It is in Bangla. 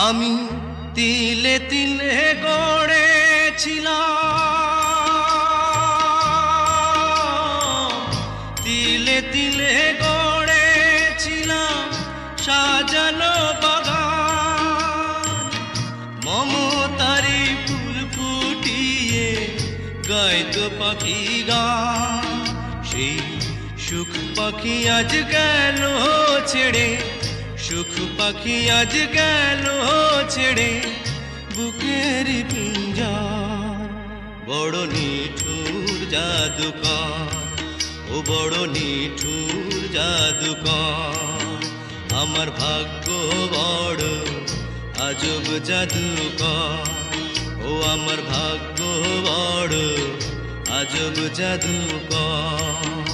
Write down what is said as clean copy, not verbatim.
আমি তিলে তিলে গড়েছিলাম, তিলে তিলে গড়েছিলাম সাজানো বাগান। মমতারি ফুল ফুটিয়ে গাইতো পাখি গান। সেই সুখ পাখি আজ গেল ছেড়ে, সুখ পাখি আজ গেল ছেড়ে বুকের পিঞ্জার। বড় নিঠুর জাদুকর, ও বড় নিঠুর জাদুকর। আমার ভাগ্য বড় আজব জাদুকর, ও আমার ভাগ্য বড় আজব জাদুকর।